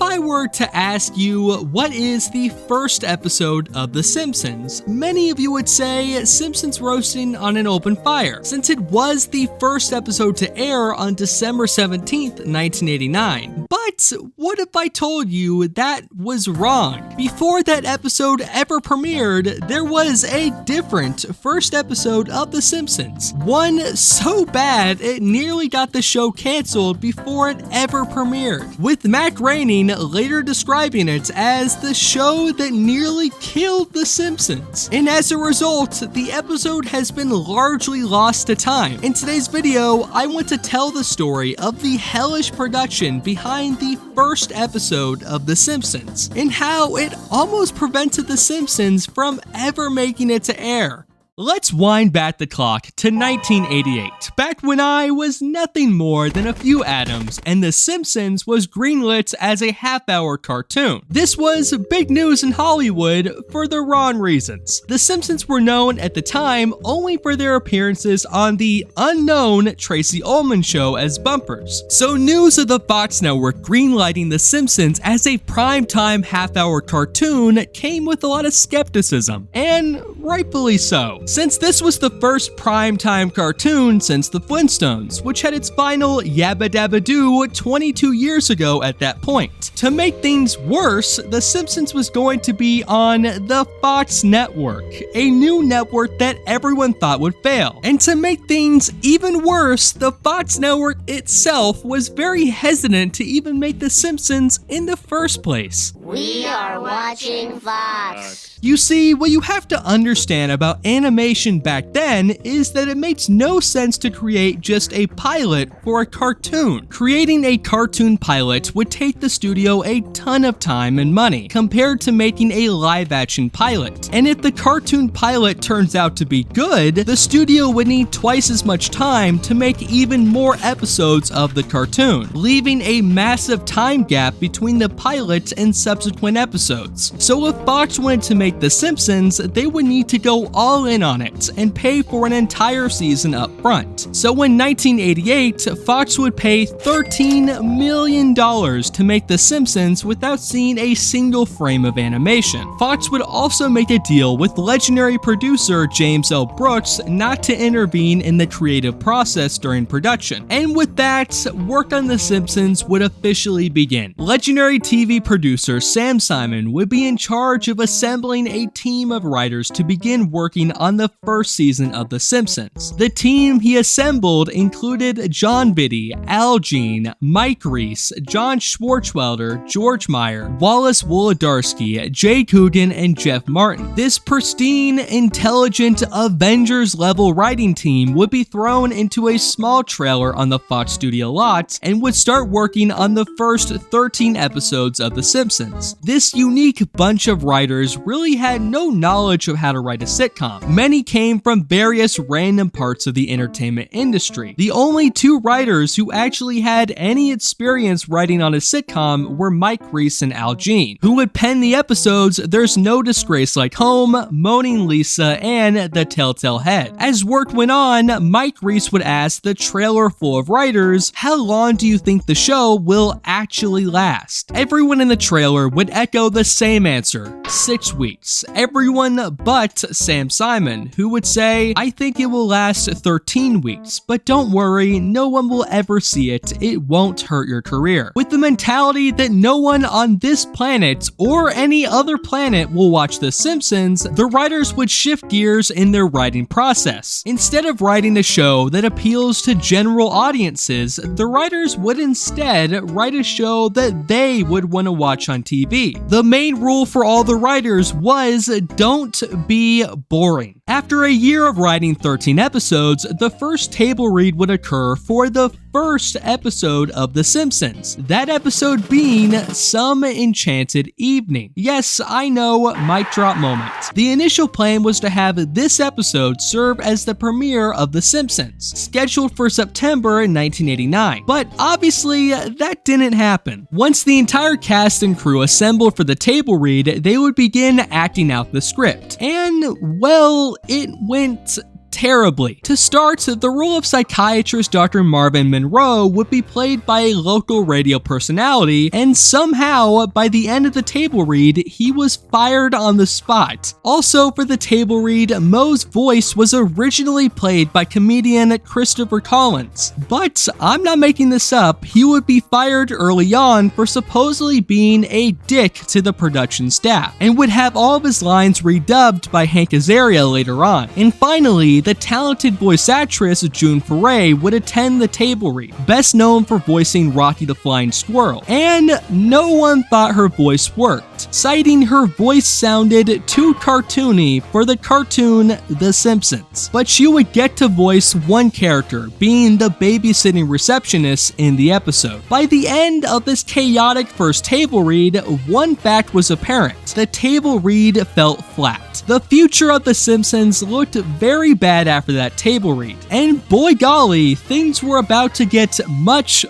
I were to ask you what is the first episode of The Simpsons, many of you would say Simpsons Roasting on an Open Fire, since it was the first episode to air on December 17th, 1989. But what if I told you that was wrong? Before that episode ever premiered, there was a different first episode of The Simpsons. One so bad it nearly got the show canceled before it ever premiered, with Matt Groening later describing it as the show that nearly killed The Simpsons. And as a result, the episode has been largely lost to time. In today's video, I want to tell the story of the hellish production behind the first episode of The Simpsons, and how it almost prevented The Simpsons from ever making it to air. Let's wind back the clock to 1988, back when I was nothing more than a few atoms and The Simpsons was greenlit as a half-hour cartoon. This was big news in Hollywood for the wrong reasons. The Simpsons were known at the time only for their appearances on the unknown Tracy Ullman show as bumpers. So news of the Fox network greenlighting The Simpsons as a primetime half-hour cartoon came with a lot of skepticism, and rightfully so, since this was the first primetime cartoon since the Flintstones, which had its final Yabba Dabba Doo 22 years ago at that point. To make things worse, The Simpsons was going to be on the Fox network, a new network that everyone thought would fail. And to make things even worse, the Fox network itself was very hesitant to even make The Simpsons in the first place. We are watching Fox. You see, what you have to understand about animation back then is that it makes no sense to create just a pilot for a cartoon. Creating a cartoon pilot would take the studio a ton of time and money, compared to making a live-action pilot. And if the cartoon pilot turns out to be good, the studio would need twice as much time to make even more episodes of the cartoon, leaving a massive time gap between the pilot and subsequent episodes. So if Fox wanted to make The Simpsons, they would need to go all in on it and pay for an entire season up front. So in 1988, Fox would pay $13 million to make The Simpsons without seeing a single frame of animation. Fox would also make a deal with legendary producer James L. Brooks not to intervene in the creative process during production. And with that, work on The Simpsons would officially begin. Legendary TV producer Sam Simon would be in charge of assembling a team of writers to begin working on the first season of The Simpsons. The team he assembled included John Vitti, Al Jean, Mike Reiss, John Swartzwelder, George Meyer, Wallace Wolodarski, Jay Coogan, and Jeff Martin. This pristine, intelligent, Avengers-level writing team would be thrown into a small trailer on the Fox studio lot and would start working on the first 13 episodes of The Simpsons. This unique bunch of writers really had no knowledge of how to write a sitcom. Many came from various random parts of the entertainment industry. The only two writers who actually had any experience writing on a sitcom were Mike Reiss and Al Jean, who would pen the episodes There's No Disgrace Like Home, Moaning Lisa, and The Telltale Head. As work went on, Mike Reiss would ask the trailer full of writers, "How long do you think the show will actually last?" Everyone in the trailer would echo the same answer: 6 weeks. Everyone but Sam Simon, who would say, "I think it will last 13 weeks, but don't worry, no one will ever see it. It won't hurt your career." With the mentality that no one on this planet or any other planet will watch The Simpsons, the writers would shift gears in their writing process. Instead of writing a show that appeals to general audiences, the writers would instead write a show that they would want to watch on TV. The main rule for all the writers was don't be boring. After a year of writing 13 episodes, the first table read would occur for the first episode of The Simpsons, that episode being Some Enchanted Evening. Yes, I know, mic drop moment. The initial plan was to have this episode serve as the premiere of The Simpsons, scheduled for September 1989, but obviously that didn't happen. Once the entire cast and crew assembled for the table read, they would begin acting out the script, and well, it went terribly. To start, the role of psychiatrist Dr. Marvin Monroe would be played by a local radio personality, and somehow, by the end of the table read, he was fired on the spot. Also, for the table read, Moe's voice was originally played by comedian Christopher Collins. But I'm not making this up, he would be fired early on for supposedly being a dick to the production staff, and would have all of his lines redubbed by Hank Azaria later on. And finally, the talented voice actress June Foray would attend the table read, best known for voicing Rocky the Flying Squirrel, and no one thought her voice worked, citing her voice sounded too cartoony for the cartoon The Simpsons. But she would get to voice one character, being the babysitting receptionist in the episode. By the end of this chaotic first table read, one fact was apparent: the table read felt flat. The future of The Simpsons looked very bad after that table read, and boy golly, things were about to get much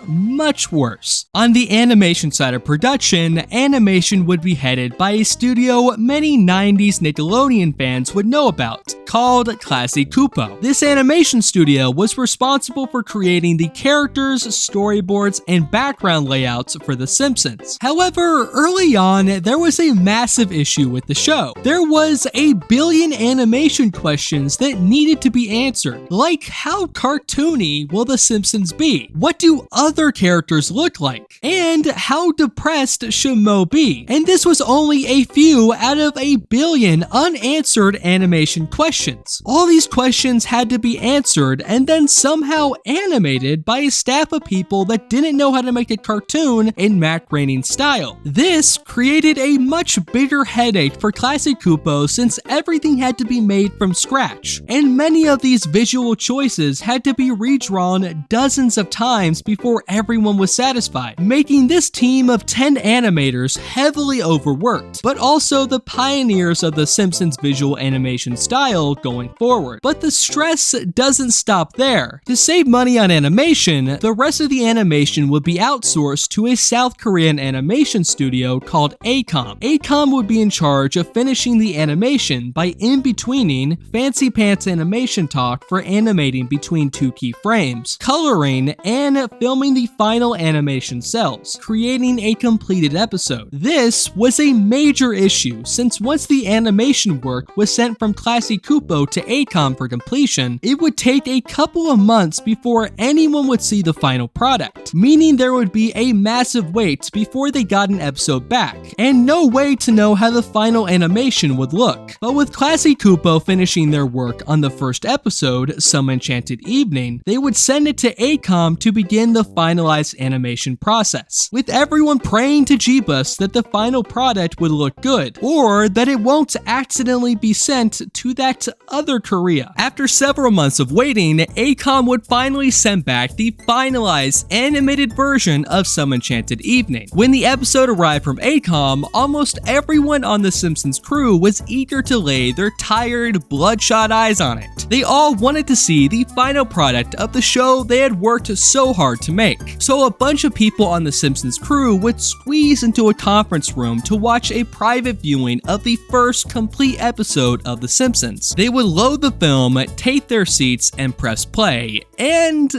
worse. On the animation side of production, animation would be headed by a studio many 90s Nickelodeon fans would know about, called Classic Kupo. This animation studio was responsible for creating the characters, storyboards, and background layouts for The Simpsons. However, early on, there was a massive issue with the show. There was a billion animation questions that needed to be answered, like how cartoony will The Simpsons be? What do other characters look like? And how depressed should Moe be? And this was only a few out of a billion unanswered animation questions. All these questions had to be answered and then somehow animated by a staff of people that didn't know how to make a cartoon in Matt Groening style. This created a much bigger headache for Classic Kupo since everything had to be made from scratch, and many of these visual choices had to be redrawn dozens of times before everyone was satisfied, making this team of 10 animators heavily overworked, but also the pioneers of The Simpsons visual animation style going forward. But the stress doesn't stop there. To save money on animation, the rest of the animation would be outsourced to a South Korean animation studio called ACOM. ACOM would be in charge of finishing the animation by in-betweening fancy pants animation talk for animating between two key frames, coloring, and filming the final animation cells, creating a completed episode. This was a major issue since once the animation work was sent from Classic Kupo to ACOM for completion, it would take a couple of months before anyone would see the final product, meaning there would be a massive wait before they got an episode back, and no way to know how the final animation would look. But with Classic Kupo finishing their work on the first episode, Some Enchanted Evening, they would send it to ACOM to begin the finalized animation process, with everyone praying to Jeebus that the final product would look good, or that it won't accidentally be sent to that other Korea. After several months of waiting, ACOM would finally send back the finalized animated version of Some Enchanted Evening. When the episode arrived from ACOM, almost everyone on The Simpsons crew was eager to lay their tired, bloodshot eyes on it. They all wanted to see the final product of the show they had worked so hard to make. So a bunch of people on The Simpsons crew would squeeze into a conference room to watch a private viewing of the first complete episode of The Simpsons. They would load the film, take their seats, and press play. And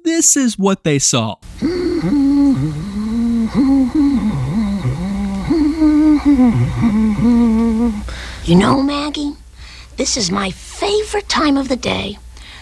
this is what they saw. You know, Maggie, this is my favorite time of the day.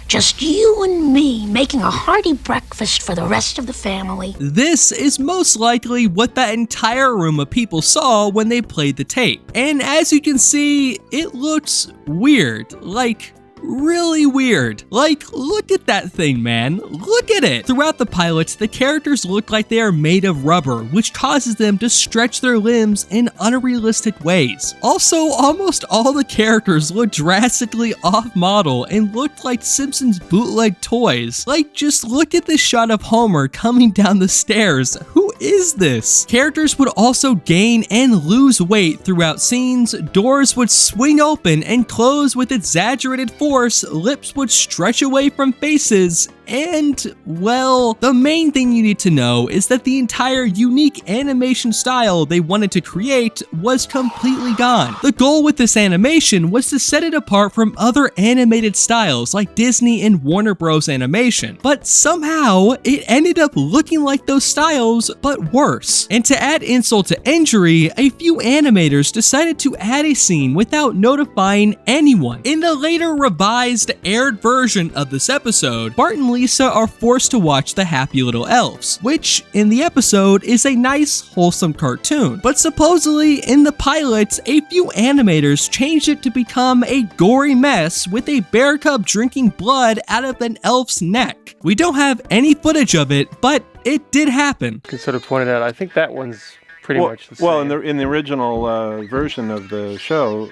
Just you and me making a hearty breakfast for the rest of the family. This is most likely what that entire room of people saw when they played the tape. And as you can see, it looks weird. Like, really weird. Like, look at that thing, man. Look at it. Throughout the pilots, the characters look like they are made of rubber, which causes them to stretch their limbs in unrealistic ways. Also, almost all the characters look drastically off-model and looked like Simpsons bootleg toys. Like, just look at this shot of Homer coming down the stairs. Who is this? Characters would also gain and lose weight throughout scenes, doors would swing open and close with exaggerated force, lips would stretch away from faces, And, well, the main thing you need to know is that the entire unique animation style they wanted to create was completely gone. The goal with this animation was to set it apart from other animated styles like Disney and Warner Bros. Animation, but somehow it ended up looking like those styles, but worse. And to add insult to injury, a few animators decided to add a scene without notifying anyone. In the later revised, aired version of this episode, Bart and Lisa are forced to watch The Happy Little Elves, which in the episode is a nice, wholesome cartoon. But supposedly in the pilot, a few animators changed it to become a gory mess with a bear cub drinking blood out of an elf's neck. We don't have any footage of it, but it did happen. You can sort of point it out. I think that one's pretty much the same. Well, in the original version of the show,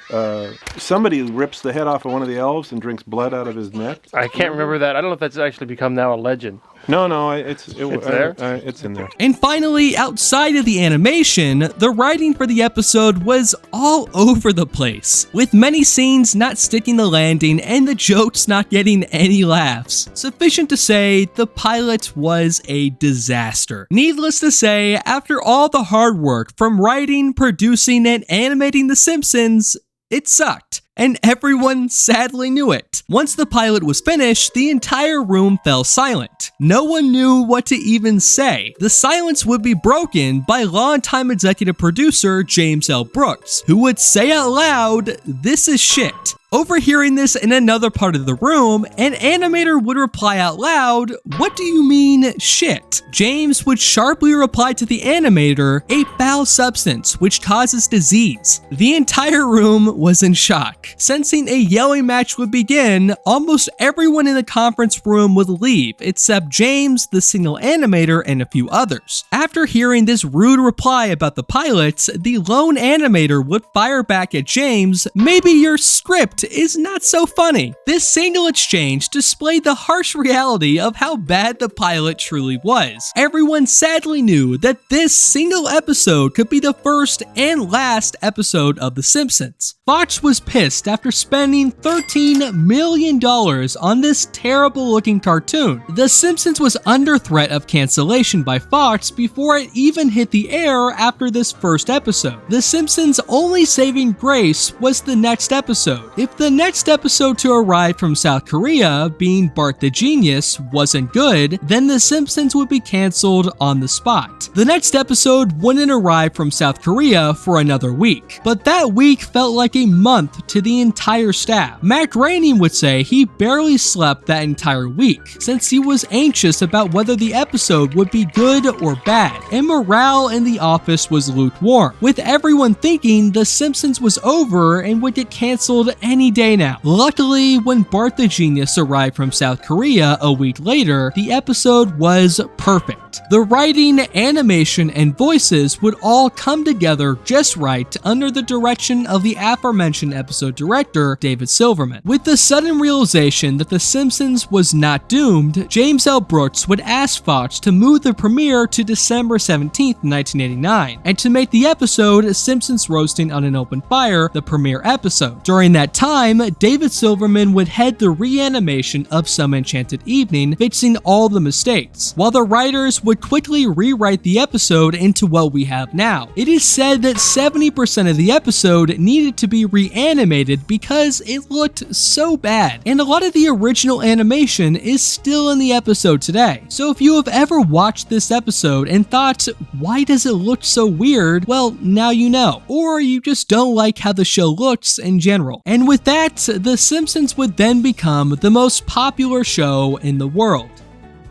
somebody rips the head off of one of the elves and drinks blood out of his neck. I can't remember that. I don't know if that's actually become now a legend. No, it's there? It's in there. And finally, outside of the animation, the writing for the episode was all over the place, with many scenes not sticking the landing and the jokes not getting any laughs. Sufficient to say, the pilot was a disaster. Needless to say, after all the hard work from writing, producing, and animating The Simpsons, it sucked. And everyone sadly knew it. Once the pilot was finished, the entire room fell silent. No one knew what to even say. The silence would be broken by longtime executive producer James L. Brooks, who would say out loud, "This is shit." Overhearing this in another part of the room, an animator would reply out loud, "What do you mean, shit?" James would sharply reply to the animator, "A foul substance which causes disease." The entire room was in shock. Sensing a yelling match would begin, almost everyone in the conference room would leave, except James, the single animator, and a few others. After hearing this rude reply about the pilots, the lone animator would fire back at James, "Maybe your script is not so funny." This single exchange displayed the harsh reality of how bad the pilot truly was. Everyone sadly knew that this single episode could be the first and last episode of The Simpsons. Fox was pissed after spending $13 million on this terrible looking cartoon. The Simpsons was under threat of cancellation by Fox before it even hit the air after this first episode. The Simpsons' only saving grace was the next episode. If the next episode to arrive from South Korea, being Bart the Genius, wasn't good, then The Simpsons would be canceled on the spot. The next episode wouldn't arrive from South Korea for another week, but that week felt like a month to the entire staff. Matt Groening would say he barely slept that entire week, since he was anxious about whether the episode would be good or bad, and morale in the office was lukewarm, with everyone thinking The Simpsons was over and would get canceled any day now. Luckily, when Bart the Genius arrived from South Korea a week later, the episode was perfect. The writing, animation, and voices would all come together just right under the direction of the aforementioned episode director, David Silverman. With the sudden realization that The Simpsons was not doomed, James L. Brooks would ask Fox to move the premiere to December 17th, 1989, and to make the episode Simpsons Roasting on an Open Fire the premiere episode. During that time, David Silverman would head the reanimation of Some Enchanted Evening, fixing all the mistakes, while the writers would quickly rewrite the episode into what we have now. It is said that 70% of the episode needed to be reanimated because it looked so bad, and a lot of the original animation is still in the episode today. So if you have ever watched this episode and thought, why does it look so weird? Well, now you know. Or you just don't like how the show looks in general. And with that, The Simpsons would then become the most popular show in the world,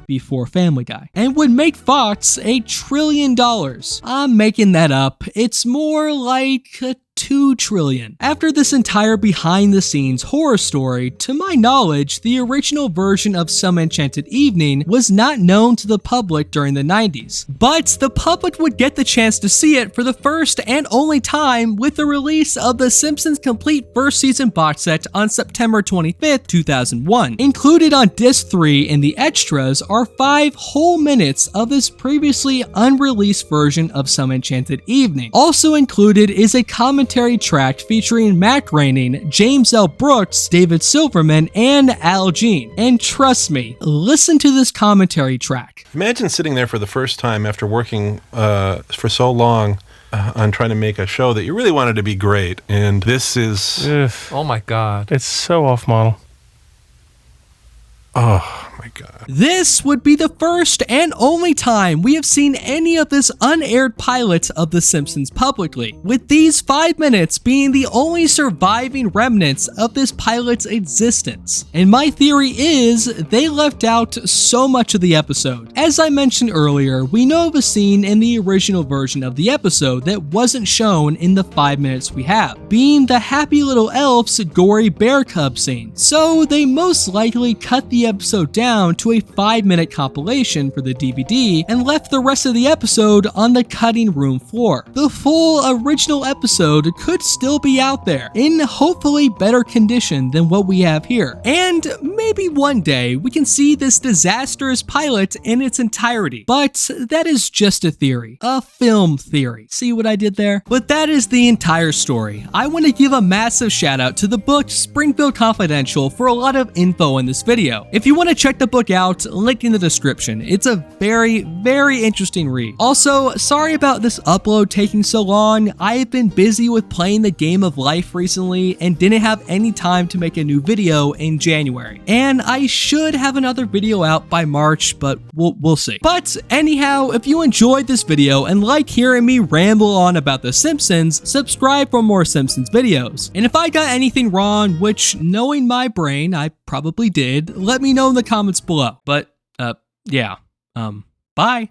before Family Guy, and would make Fox $1 trillion. I'm making that up. It's more like $2 trillion. After this entire behind-the-scenes horror story, to my knowledge, the original version of Some Enchanted Evening was not known to the public during the 90s, but the public would get the chance to see it for the first and only time with the release of The Simpsons Complete First Season box set on September 25th, 2001. Included on disc 3 in the extras are 5 whole minutes of this previously unreleased version of Some Enchanted Evening. Also included is a commentary commentary track featuring Matt Groening, James L. Brooks, David Silverman, and Al Jean. And trust me, listen to this commentary track. Imagine sitting there for the first time after working for so long on trying to make a show that you really wanted to be great, and this is... Ugh, Oh my God. it's so off model. Oh my God. This would be the first and only time we have seen any of this unaired pilot of The Simpsons publicly, with these 5 minutes being the only surviving remnants of this pilot's existence. And my theory is they left out so much of the episode. As I mentioned earlier, we know of a scene in the original version of the episode that wasn't shown in the 5 minutes we have, being the Happy Little Elf's gory bear cub scene. So they most likely cut the episode down to a 5-minute compilation for the DVD and left the rest of the episode on the cutting room floor. The full original episode could still be out there in hopefully better condition than what we have here. And maybe one day we can see this disastrous pilot in its entirety. But that is just a theory, a film theory. See what I did there? But that is the entire story. I want to give a massive shout out to the book Springfield Confidential for a lot of info in this video. If you want to check the book out, link in the description. It's a very, very interesting read. Also, sorry about this upload taking so long. I have been busy with playing the game of life recently and didn't have any time to make a new video in January. And I should have another video out by March, but we'll see. But anyhow, if you enjoyed this video and like hearing me ramble on about The Simpsons, subscribe for more Simpsons videos. And if I got anything wrong, which knowing my brain, I probably did, let me know in the comments below. But, yeah, bye.